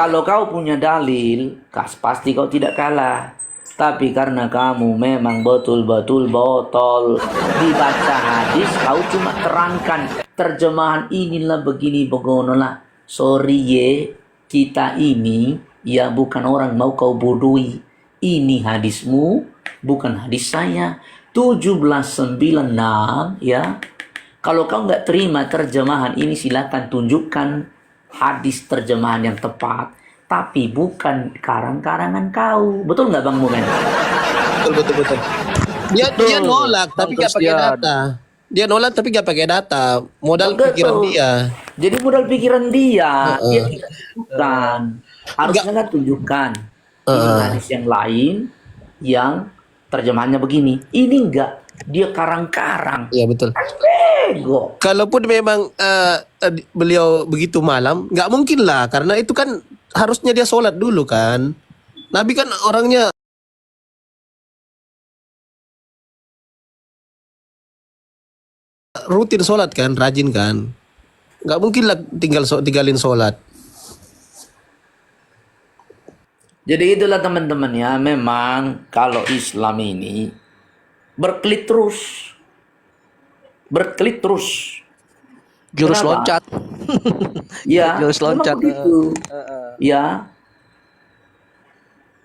Kalau kau punya dalil, pasti kau tidak kalah. Tapi karena kamu memang betul-betul botol, dibaca hadis, kau cuma terangkan terjemahan inilah begini begonolah. Sorry ye, kita ini ya bukan orang mau kau bodohi. Ini hadismu, bukan hadis saya. 1796 ya. Kalau kau nggak terima terjemahan ini, silakan tunjukkan hadis terjemahan yang tepat, tapi bukan karang-karangan kau. Betul nggak Bang Mumen? Betul, betul, betul. Dia nolak tapi nggak pakai data. Dia nolak tapi nggak pakai data. Modal pikiran dia. Jadi modal pikiran dia, dia Heeh. tidak tunjukkan. Harusnya kan tunjukkan. Ini hadis yang lain yang terjemahannya begini. Ini enggak, dia karang-karang. Iya betul. Bego. Kalaupun memang beliau begitu malam, nggak mungkin lah, karena itu kan harusnya dia sholat dulu kan. Nabi kan orangnya rutin sholat kan, rajin kan. Nggak mungkin lah tinggalin sholat. Jadi itulah teman-teman ya, memang kalau Islam ini berkelit terus. Berkelit terus. Jurus Kenapa? loncat. Ya, Jurus memang loncat. begitu. Ya,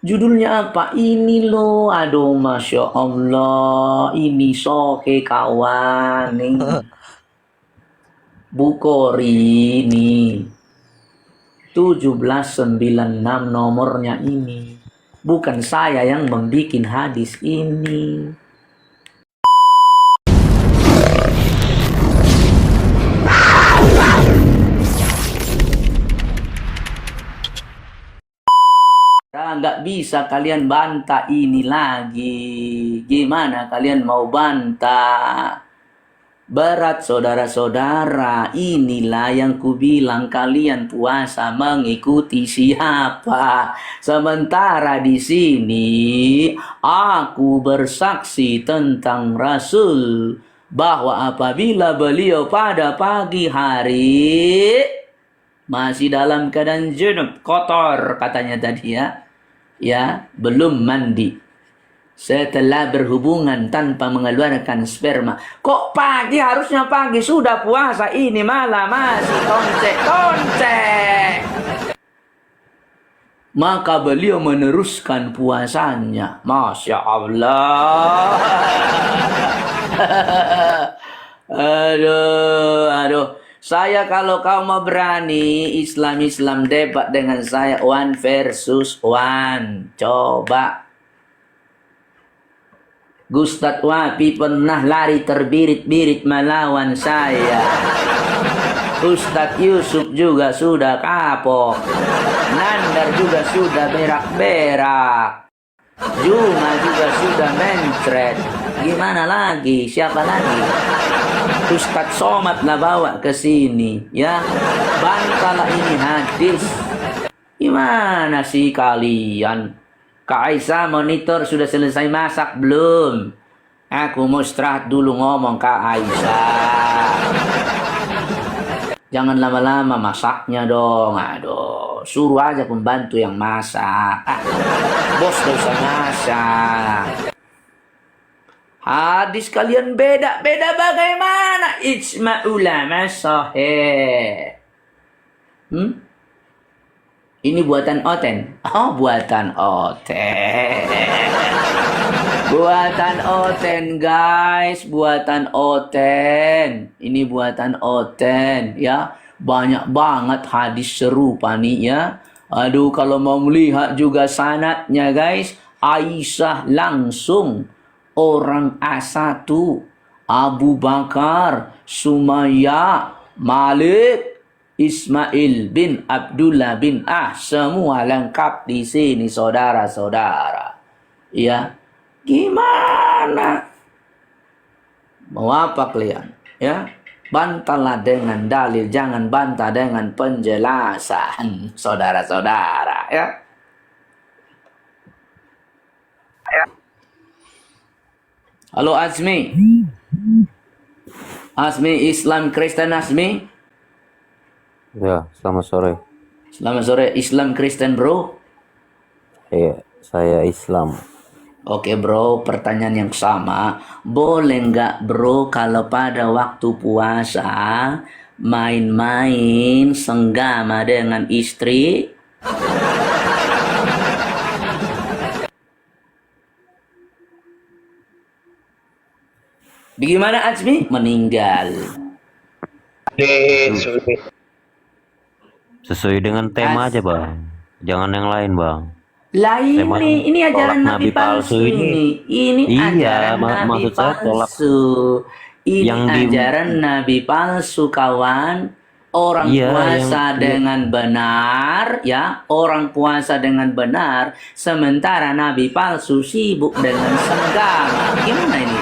judulnya apa? Ini loh, aduh Masya Allah, ini soke kawan nih. Bukhari nih. 1796 nomornya ini. Bukan saya yang membikin hadis ini. Nggak bisa kalian bantah ini lagi. Gimana kalian mau bantah? Berat saudara-saudara, inilah yang kubilang kalian puasa mengikuti siapa. Sementara di sini aku bersaksi tentang Rasul bahwa apabila beliau pada pagi hari masih dalam keadaan junub, kotor katanya tadi ya, belum mandi, setelah berhubungan tanpa mengeluarkan sperma. Kok pagi? Harusnya pagi sudah puasa, ini malah masih toncek-toncek. Maka beliau meneruskan puasanya. Masya Allah. Aduh. Saya kalau kau mau berani Islam debat dengan saya 1 versus 1. Coba. Gustad Wapi pernah lari terbirit-birit melawan saya. Ustadz Yusuf juga sudah kapok. Nandar juga sudah berak-berak. Juma juga sudah mencret. Gimana lagi? Siapa lagi? Ustadz Somad lah bawa ke sini, ya. Bantahlah ini hadis. Gimana sih kalian? Kak Aisyah, monitor sudah selesai masak belum? Aku mau istirahat dulu, ngomong Kak Aisyah. Jangan lama-lama masaknya dong. Aduh, suruh aja pembantu yang masak. Bos gak usah masak. Hadis kalian beda-beda bagaimana? Ijma ulama sahih. Ini buatan Oten. Oh, buatan Oten. Buatan Oten, guys. Buatan Oten. Ini buatan Oten, ya. Banyak banget hadis serupa nih, ya. Aduh, kalau mau melihat juga sanadnya, guys. Aisyah langsung. Orang A1. Abu Bakar, Sumayyah, Malik, Ismail bin Abdullah bin semua lengkap di sini saudara-saudara. Ya, gimana? Mau apa kalian? Ya, bantahlah dengan dalil, jangan bantah dengan penjelasan, saudara-saudara. Ya. Halo Azmi. Azmi Islam Kristen Azmi. Ya, selamat sore. Selamat sore. Islam Kristen, bro? Saya Islam. Oke, bro. Pertanyaan yang sama. Boleh nggak, bro, kalau pada waktu puasa main-main senggama dengan istri? Bagaimana Azmi? Meninggal. Sesuai dengan tema aja, Bang. Jangan yang lain, Bang. Lah Tema ini ajaran tolak Nabi palsu ini. Ini Iya, ajaran Nabi maksud saya tolak palsu. Ini yang di ajaran Nabi palsu, kawan. Orang iya puasa dengan benar, ya. Orang puasa dengan benar, sementara Nabi palsu sibuk dengan senggama. Gimana ini?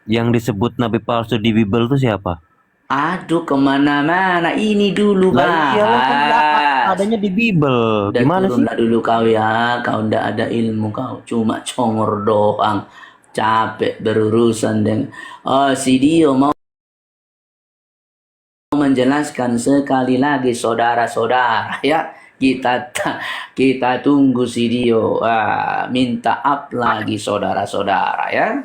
yang disebut nabi palsu di Bible itu siapa? Aduh, kemana-mana. Ini dulu, Lah iyalah kan bahas. adanya di Bible. Dan Gimana sih? turunlah dulu kau ya. Kau ndak ada ilmu kau. Cuma congor doang. Capek berurusan dengan... Oh, si Dio mau menjelaskan sekali lagi, saudara-saudara, ya. Kita tunggu si Dio. Minta up lagi, saudara-saudara, ya.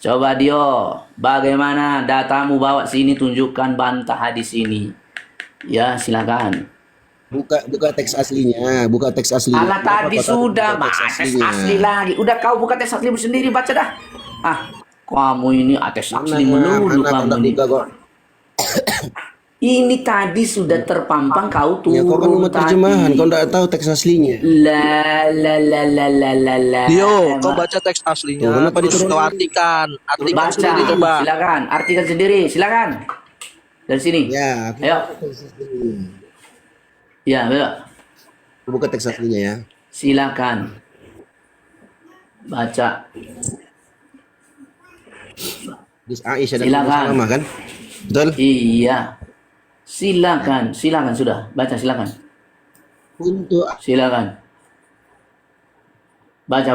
Coba Dio, bagaimana datamu, bawa sini, tunjukkan bantah hadis ini. Ya, silakan. Buka teks aslinya, buka teks aslinya. Alah Kenapa tadi kau takut sudah, buka teks bahas tes asli lagi. Udah kau buka tes aslimu sendiri, baca dah. Kamu ini tes asli melulu Mana kamu kau ini. buka kok? Ini tadi sudah terpampang, kau Ya kau kan turun mau terjemahan, tadi. kau nggak tahu teks aslinya. La. Dio, kau baca teks aslinya, Tuh, kenapa terus diturunin? kau artikan Baca, sendiri coba. silakan. Artikan sendiri, silakan. Dari sini. Ya, Ayo. teks aslinya. Ya, ayo. Buka teks aslinya ya. Silakan. Baca. Hadis Aisyah dan Silakan. Ummu Salamah kan? Betul? Iya. Silakan sudah. Baca, silakan. Untuk Silakan. Baca.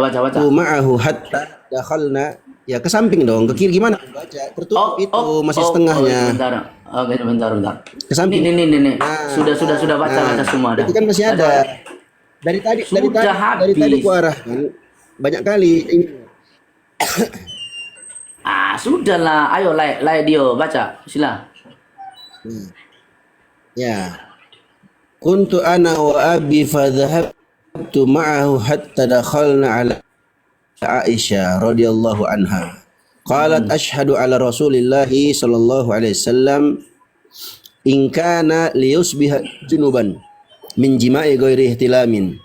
ma'ahu hatta dakhalna. Ya ke samping dong, ke kiri gimana? Baca. Tertutup itu masih setengahnya. Bentar. Ke samping. Nih. Nah, Sudah baca semua dah. Itu kan masih Baca. ada. Dari tadi Sudah habis. ku arahkan banyak kali. Sudahlah. Ayo, lay Dio, baca. Sila. Ya. Kuntu ana wa abi fadhahabtu ma'ahu hatta dakhalna ala Aisyah radhiyallahu anha. Qalat ashhadu ala Rasulillahi sallallahu alaihi wasallam in kana liyusbiha junuban min jima'i ghairi ihtilamin.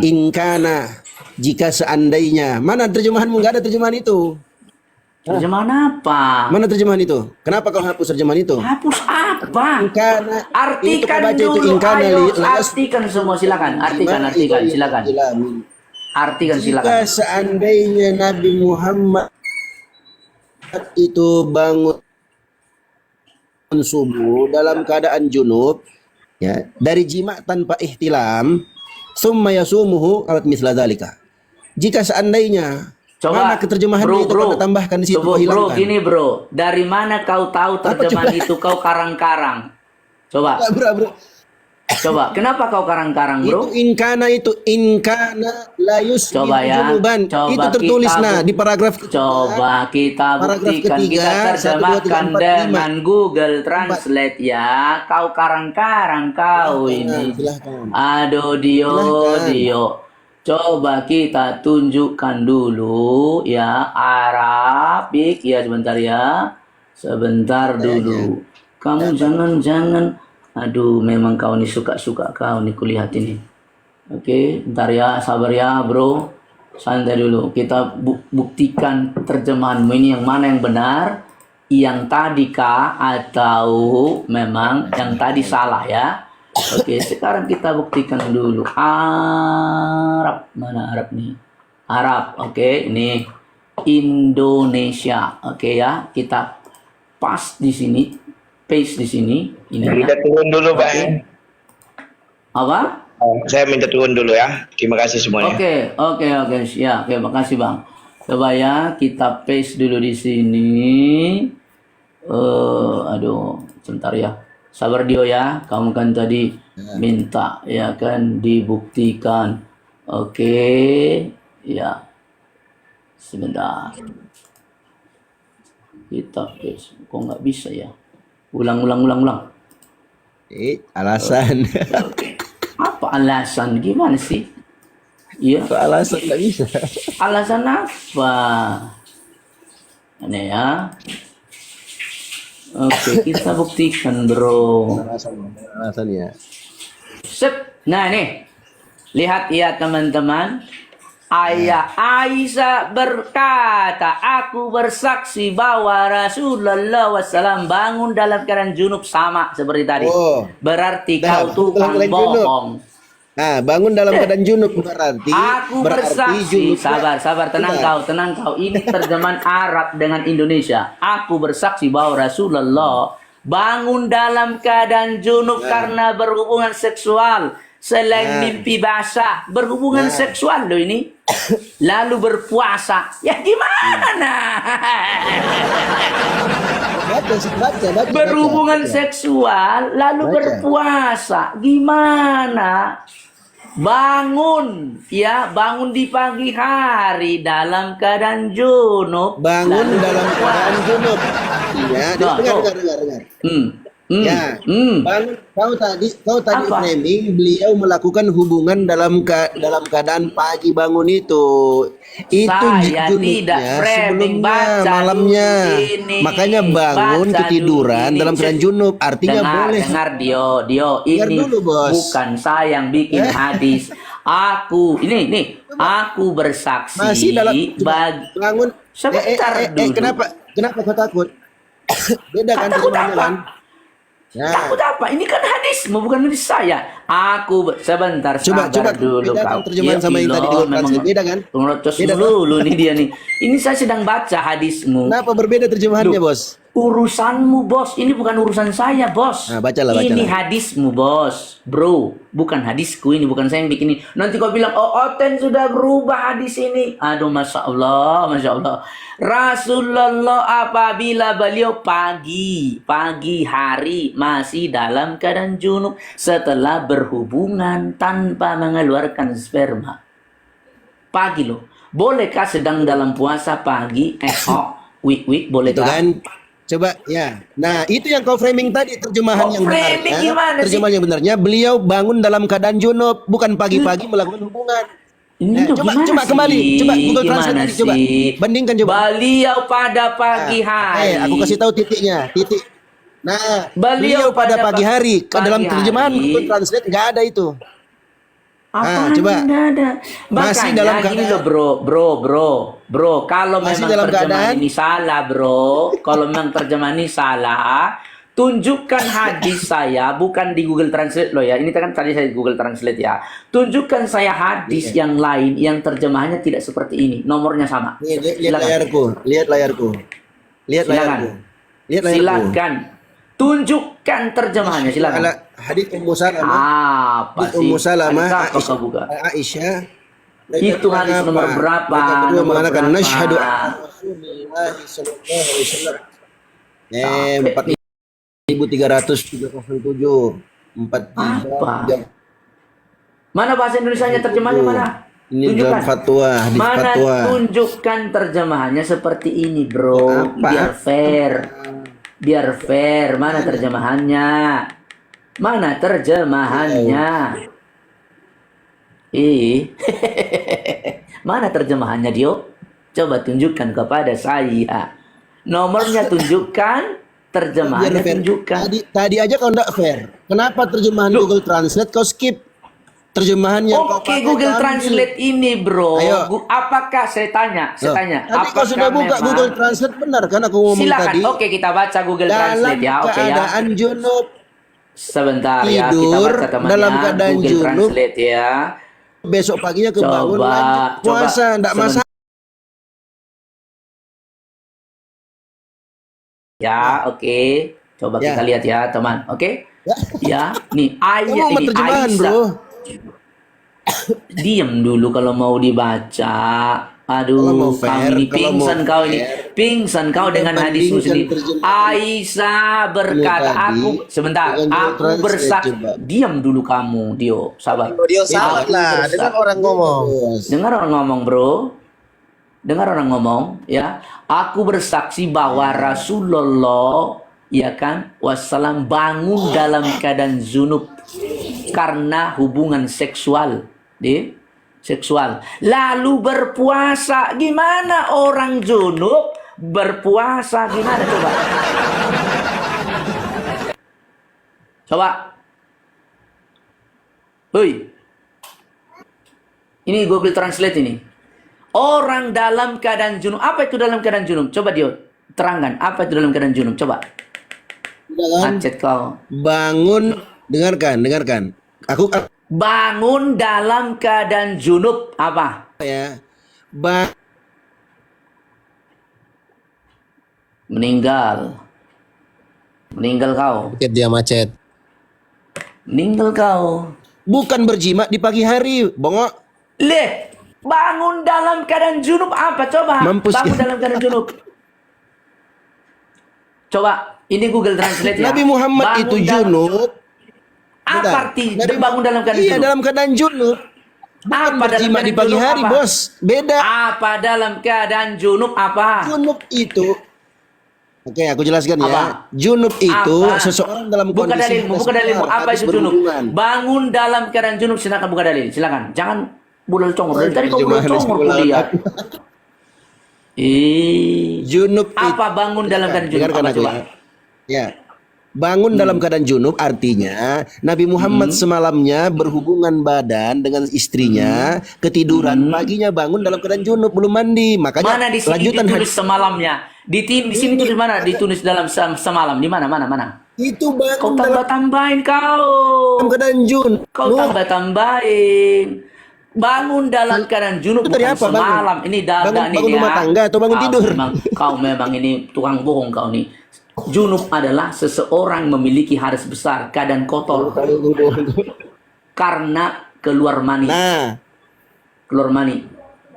In kana, jika seandainya. Mana terjemahanmu? Enggak ada terjemahan itu. Terjemahan apa? Mana terjemahan itu? Kenapa kau hapus terjemahan itu? Hapus apa? Ingkana, Artikan itu dulu. ingkana Ayo, layas artikan semua, silakan. Artikan, silakan. Artikan, Jika silakan. seandainya Nabi Muhammad itu bangun subuh dalam keadaan junub, ya, dari jima tanpa ihtilam, summa yasumuhu alat misla dzalika. Jika seandainya, mana keterjemahan itu kau tambahkan di situ, kau hilangkan. Gini bro, dari mana kau tahu terjemahan itu kau karang-karang? Coba, kenapa kau karang-karang bro? Itu inkana layus Coba ya, junuban. Itu tertulis di paragraf ketiga. Coba kita buktikan, kita terjemahkan dengan Google Translate ya. Kau karang-karang kau ini. Silahkan. Aduh Dio. Coba kita tunjukkan dulu ya Arabik ya, sebentar dulu. Kamu jangan. Aduh, memang kau nih suka kau nih kulihat ini. Oke, bentar ya, sabar ya bro. Santai dulu. Kita buktikan terjemahanmu ini yang mana yang benar. Yang tadi kah atau memang yang tadi salah ya. Oke, sekarang kita buktikan dulu. Arab, mana Arab nih? Arab, oke, ini Indonesia, oke ya. Kita paste di sini. Ini Minta turun dulu, Bang. apa? Saya minta turun dulu ya. Terima kasih semuanya. Oke, siap. Oke, makasih Bang. Coba ya, kita paste dulu di sini. Aduh, sebentar ya. Sabar Dio ya, kamu kan tadi minta ya kan dibuktikan. Oke, ya. Sebentar. Kita kok nggak bisa ya? Ulang. Alasan. Apa alasan? Gimana sih? Iya. Kok alasan nggak bisa? Alasan apa? Ini ya. Oke, kita buktikan, bro. Alasannya. Sip. Nah, nih. Lihat ya, teman-teman. Ayah Aisyah berkata, aku bersaksi bahwa Rasulullah SAW bangun dalam keadaan junub sama seperti tadi. Oh. Berarti Nah, kau tukang dalam keadaan junub. bohong. Nah, bangun dalam keadaan junub berarti Aku bersaksi, sabar, tenang kau. Ini terjemahan Arab dengan Indonesia. Aku bersaksi bahwa Rasulullah bangun dalam keadaan junub karena berhubungan seksual. Selain mimpi basah, berhubungan seksual loh ini. Lalu berpuasa. Ya gimana? Baca. Berhubungan seksual, lalu berpuasa. Gimana? Bangun di pagi hari dalam keadaan junub. Bangun dalam keadaan junub. Artinya, dengar. Bangun. Kau tadi Apa? framing beliau melakukan hubungan dalam keadaan pagi bangun itu. Itu Saya junubnya tidak framing, sebelumnya baca malamnya. dulu ini. Makanya bangun Baca ketiduran dulu ini. dalam keadaan junub. Artinya boleh. Dengar Dio, Dengar ini dulu, Bos. bukan saya yang bikin hadis. Aku aku bersaksi Masih dalam bangun. Sebentar dulu. Kenapa kau takut? Beda kan Takut terjemahannya apa? kan? Takut apa? Ini kan hadismu, bukan hadis saya. Sebentar, Coba sabar dulu bedakan kau. terjemahan Ya sama yang tadi di Allah, Translate. Beda kan? Pengerotos Beda kan? dulu nih dia nih. Ini saya sedang baca hadismu. Kenapa berbeda terjemahannya, Bos? Urusanmu, bos. Ini bukan urusan saya, bos. Nah, bacalah. Ini hadismu, bos. Bro, bukan hadisku ini. Bukan saya yang bikin ini. Nanti kau bilang, oh, Oten sudah berubah hadis ini. Aduh, Masya Allah. Rasulullah apabila beliau pagi hari masih dalam keadaan junub setelah berhubungan tanpa mengeluarkan sperma. Pagi loh. Bolehkah sedang dalam puasa pagi? Week, boleh Itu kan? Coba ya. Nah, itu yang kau framing tadi terjemahan yang framing benarnya. gimana sih? Terjemahan yang benarnya beliau bangun dalam keadaan junub, bukan pagi-pagi melakukan hubungan. Ini Coba kembali. Coba Google Translate tadi, coba. Bandingkan coba. Beliau pada pagi hari. Aku kasih tahu titiknya. Titik. Nah, Beliau beliau pada pagi hari. pagi Dalam terjemahan hari. Google Translate nggak ada itu. Apa coba. nggak ada. Masih Makanya dalam gini keadaan- loh, bro. Kalau Masih memang dalam terjemahan keadaan- ini salah, bro. Kalau memang terjemahan ini salah, tunjukkan hadis saya, bukan di Google Translate loh ya. Ini kan tadi saya di Google Translate ya. Tunjukkan saya hadis yang lain yang terjemahannya tidak seperti ini. Nomornya sama. Nih, lihat Silakan. layarku. Lihat layarku. Silakan. Tunjukkan terjemahannya, silakan. Hadits Ummu Salamah. Apa Hadits sih? Ummu Salamah. Hadis apa kau buka? Aisyah. Itu hadis nomor berapa? Mereka berdua Nomor mengatakan berapa? nasyhadu anna Rasulullah sallallahu alaihi wasallam. 4337 Apa? 43. Mana bahasa Indonesianya terjemahannya mana? Ini dalam fatwa, hadis Mana fatwa. tunjukkan terjemahannya seperti ini, bro. Apa? Biar fair. Mana terjemahannya? Mana terjemahannya, Dio? Coba tunjukkan kepada saya. Nomornya tunjukkan, terjemahannya Biar fair. tunjukkan. Tadi aja kau enggak fair. Kenapa terjemahan Google Translate kau skip? Terjemahan yang kau Oke, pakai Google kau ambil. Translate ini, bro. Ayo. Apakah saya tanya? Loh, tadi kau Apakah sudah buka memang- Google Translate benar kan aku ngomong Silakan. tadi? Oke, kita baca Google Dalam Translate ya. Oke ya. keadaan junub, Sebentar ya, kita tidur baca teman dalam ya. keadaan Google junub. Translate ya. besok paginya kebangun Coba, lanjut puasa, enggak sebentar. masalah. Ya, oke. Coba Ya. kita lihat ya, teman. Oke? Ya, nih Kamu ayat ini terjemahan, Aisyah. bro. Diam dulu kalau mau dibaca. Kalau mau Aduh, kau fair, ini kalau mau pingsan kau ini. fair, Pingsan kau dengan hadismu bandingkan sendiri. terjemahan Aisyah berkata, tadi aku sebentar, dengan Google aku Translate bersaksi. coba. Diam dulu kamu, Dio, sabar. Dia Beda, salah lah, bersaksi. dengan orang ngomong. Bos. Dengar orang ngomong, bro. Dengar orang ngomong, ya. Aku bersaksi bahwa Rasulullah, ya kan, wassalam bangun dalam keadaan junub karena hubungan seksual, seksual. Lalu berpuasa. Gimana orang junub berpuasa? Gimana coba? Coba. Hoi. Ini Google Translate ini. Orang dalam keadaan junub. Apa itu dalam keadaan junub? Coba dia terangkan. Apa itu dalam keadaan junub? Coba. Jangan Macet kau. bangun, dengarkan. Aku Bangun dalam keadaan junub. Apa? ya. Meninggal. Meninggal kau. Dia macet. Meninggal kau. Bukan berjima di pagi hari, bongok. Leh. Bangun dalam keadaan junub. Apa? Coba. Mampus Bangun ya. dalam keadaan junub. Coba. Ini Google Translate ya. Nabi Muhammad Bangun itu dalam- junub. Apa Bentar. arti Nabi- bangun dalam keadaan Iya, junub? dalam keadaan junub. Bukan Apa dalam berjima keadaan di pagi junub hari, apa? bos. Beda. Apa dalam keadaan junub apa? Junub itu, oke, aku jelaskan ya. Apa? Junub itu Apa? seseorang dalam Buka kondisi dalilmu, buka dalilmu. sekedar Apa habis itu junub? berhubungan. Bangun dalam keadaan junub, silakan buka dalil. Silakan. Jangan budal congor. Dari tadi kau budal Terjemahan congor sekolah. ku lihat. Junub Apa bangun dalam keadaan junub? Dengarkan Apa aku coba? ya. Bangun dalam keadaan junub artinya Nabi Muhammad semalamnya berhubungan badan dengan istrinya, ketiduran, paginya bangun dalam keadaan junub, belum mandi. Makanya Mana di sini lanjutan ditulis hadis semalamnya? Di sini tulis mana? Ditulis dalam semalam. Di mana? itu Kau bangun dalam tambah-tambahin kau. keadaan junub. Kau tambah-tambahin. Bangun dalam keadaan junub Itu dari bukan apa, bangun? semalam. Ini Bangun rumah tangga atau bangun tidur? Kau memang ini tukang bohong kau nih. Junub adalah seseorang memiliki hadas besar, keadaan kotor karena keluar mani. Nah, Keluar mani.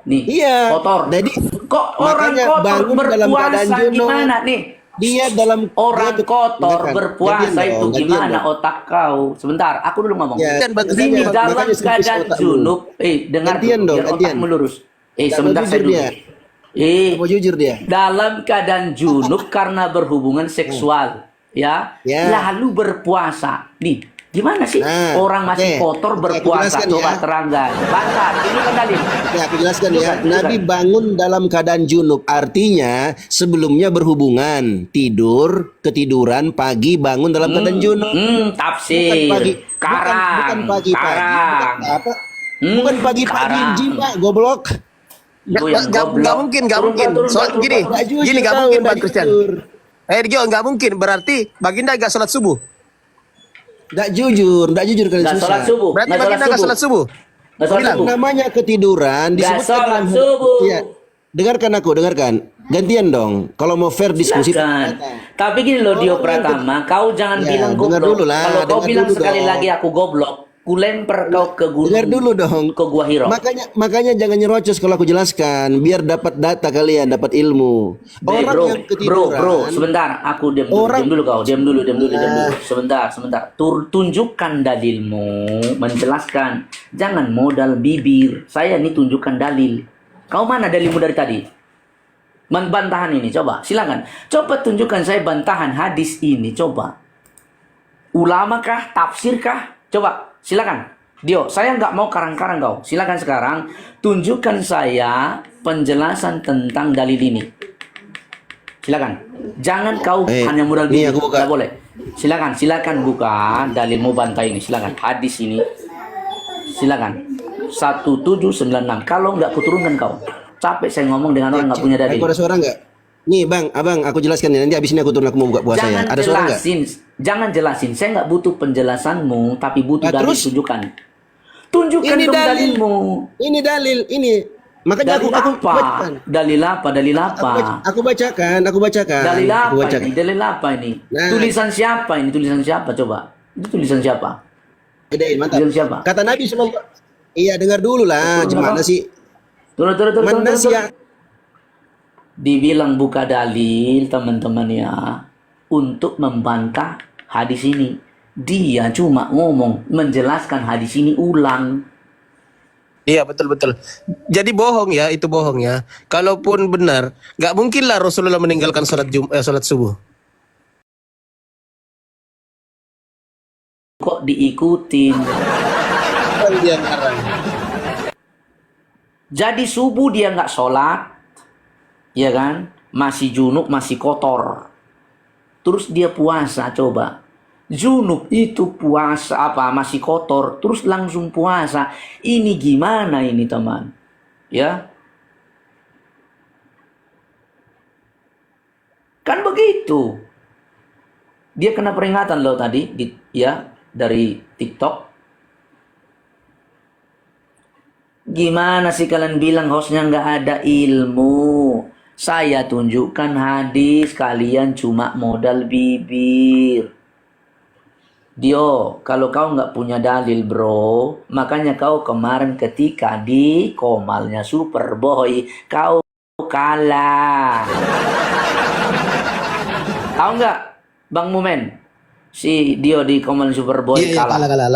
Nih, iya. kotor. Jadi Kok orang makanya kotor bangun dalam keadaan berpuasa junub. gimana nih? Dia dalam Orang dia- kotor dengarkan, berpuasa gantian itu dong, gantian gimana dong. otak kau? Sebentar, aku dulu ngomong. Ya, Ini makanya dalam servis keadaan otakmu. junub. Dengar Gantian dulu, dong, biar gantian. otakmu lurus. Nggak Sebentar mau saya jujur dulu. dia. Mau jujur dia. Dalam keadaan junub karena berhubungan seksual, ya. Ya. Lalu berpuasa. Nih, gimana sih Nah, orang masih oke. kotor Oke, aku berpuasa? jelaskan Coba ya. terangkan. Bantah, ini kan dalil. Oke, aku jelaskan ya. Tunjukkan, Nabi tunjukkan. bangun dalam keadaan junub artinya sebelumnya berhubungan, ketiduran, pagi bangun dalam keadaan junub. Tafsir. Karang. bukan pagi-pagi. Karang. Bukan apa? Bukan pagi-pagi Karang. jima, goblok. Itu yang goblok. Nggak mungkin. Turun, Soal turun, gini, turun. Nggak jujur gini nggak kau, mungkin, nggak Bang Christian. jujur. Dio, nggak mungkin. Berarti Baginda nggak sholat subuh. Nggak jujur kalian Nggak susah. sholat subuh. Berarti Nggak Baginda nggak sholat subuh. Nggak sholat Bilang. subuh. Namanya ketiduran Nggak disebutkan sholat dalam subuh. Iya. Dengarkan. Gantian dong. Kalau mau fair diskusi. Silakan. Tapi gini loh Dio Pratama, kau jangan Ya, bilang dengar goblok. dulu lah, Kalau kau dengar bilang dulu sekali dong. lagi aku goblok, ku lempar kau ke gunung. Dengar dulu dong. Ke Gua Hiro. Makanya jangan nyerocos kalau aku jelaskan, biar dapat data kalian, dapat ilmu. Orang bro, yang ketiduran. bro, sebentar, aku diam dulu, Orang- diam dulu kau, diam dulu. Sebentar. Tunjukkan dalilmu, menjelaskan. Jangan modal bibir. Saya ini tunjukkan dalil. Kau mana dalilmu dari tadi? Bantahan ini, coba, silakan. Coba tunjukkan saya bantahan hadis ini, coba. Ulama kah, tafsir kah? Coba, silakan. Dio, saya nggak mau karang-karang kau. Silakan sekarang, tunjukkan saya penjelasan tentang dalil ini. Silakan. Jangan kau hanya modal nih bibir. aku buka. Nggak boleh. Silakan buka dalilmu bantai ini. Silakan. Hadis ini. Silakan. 1796. Kalau nggak kuturunkan kau. Capek saya ngomong dengan orang nggak punya dalil. Aku ada suara nggak? Nih bang, abang, aku jelaskan ya. Nanti abis ini aku turun, aku mau buka puasa ya. Ada suara nggak? Jangan jelasin. Saya nggak butuh penjelasanmu, tapi butuh Nah, dalil. terus? Tunjukkan. Tunjukkan Ini dong dalil. dalilmu. Ini dalil, ini. Makanya Dalil aku apa? bacakan. Dalil apa? Aku bacakan. Dalil Aku apa bacakan. ini? Dalil apa ini? Nah. Tulisan siapa ini? Tulisan siapa? Coba. Itu tulisan siapa? Bedain, mantap. Tulisan siapa? Kata Nabi SAW. Iya, dengar dulu lah. Turun Gimana apa? sih? Turun. Mana sih yang Dibilang buka dalil teman-teman ya untuk membantah hadis ini. Dia cuma ngomong menjelaskan hadis ini ulang. Iya, betul. Jadi bohong ya, itu bohong ya. Kalaupun benar, nggak mungkin lah Rasulullah meninggalkan sholat subuh. Kok diikutin? Kan dia ngarang. Jadi subuh dia nggak sholat, ya kan? Masih junub, masih kotor. Terus dia puasa, coba. Junub itu puasa apa? Masih kotor, terus langsung puasa. Ini gimana ini teman? Ya, kan begitu. Dia kena peringatan loh tadi, ya dari TikTok. Gimana sih kalian bilang hostnya nggak ada ilmu? Saya tunjukkan hadis, kalian cuma modal bibir. Dio, kalau kau nggak punya dalil bro, makanya kau kemarin ketika di komalnya Superboy, kau kalah. Tahu nggak, Bang Mumen? Si Dio di komal Superboy Iya, kalah. kalah.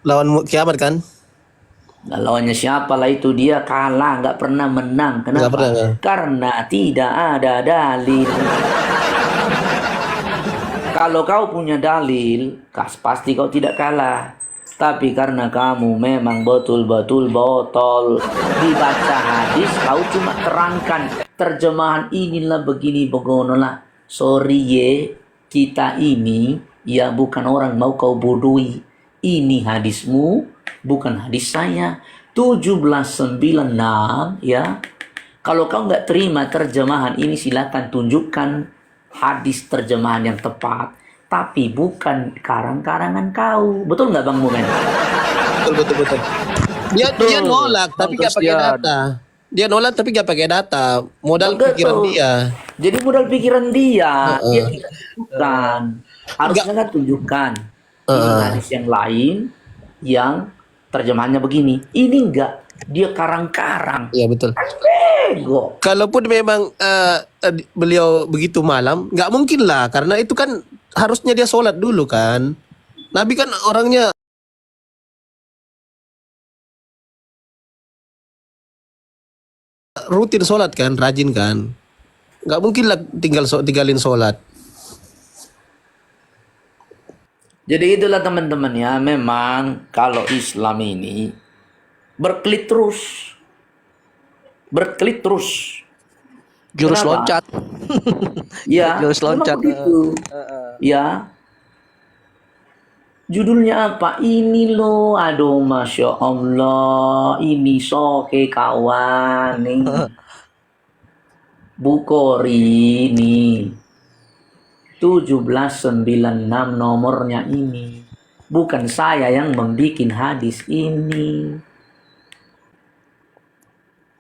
Lawan kiamat kan? Nggak lawannya siapa lah itu, dia kalah, nggak pernah menang. Kenapa? Nggak pernah, ya. Karena tidak ada dalil. Kalau kau punya dalil, pasti kau tidak kalah. Tapi karena kamu memang betul-betul botol, dibaca hadis kau cuma terangkan terjemahan inilah begini begonolah. Sorry ye, kita ini ya bukan orang mau kau bodohi. Ini hadismu, bukan hadis saya. 1796 ya. Kalau kau nggak terima terjemahan ini, silakan tunjukkan hadis terjemahan yang tepat, tapi bukan karang-karangan kau. Betul nggak Bang Mumen? Betul. Dia nolak tapi nggak pakai data. Dia nolak tapi nggak pakai data. Modal Betul. pikiran dia. Jadi modal pikiran dia, dia tidak tunjukkan. Harusnya kan tunjukkan ini hadis yang lain yang terjemahannya begini. Ini enggak, dia karang-karang. Iya betul. Bego. Kalaupun memang beliau begitu malam, nggak mungkin lah, karena itu kan harusnya dia sholat dulu kan. Nabi kan orangnya rutin sholat kan, rajin kan. Nggak mungkin lah tinggalin sholat. Jadi itulah teman-teman ya, memang kalau Islam ini berkelit terus. Jurus Kenapa? loncat. Ya, Jurus memang loncat. begitu. Ya. Judulnya apa? Ini loh, aduh Masya Allah, ini soke kawan nih. Bukhari nih. 1796 nomornya ini. Bukan saya yang membuat hadis ini.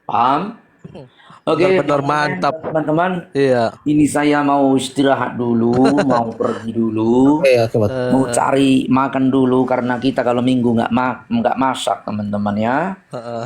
Paham? Oke, Benar-benar mantap. teman-teman. Iya. Ini saya mau istirahat dulu, mau pergi dulu, Iya, Sobat. mau cari makan dulu karena kita kalau minggu nggak masak teman-teman ya. Heeh.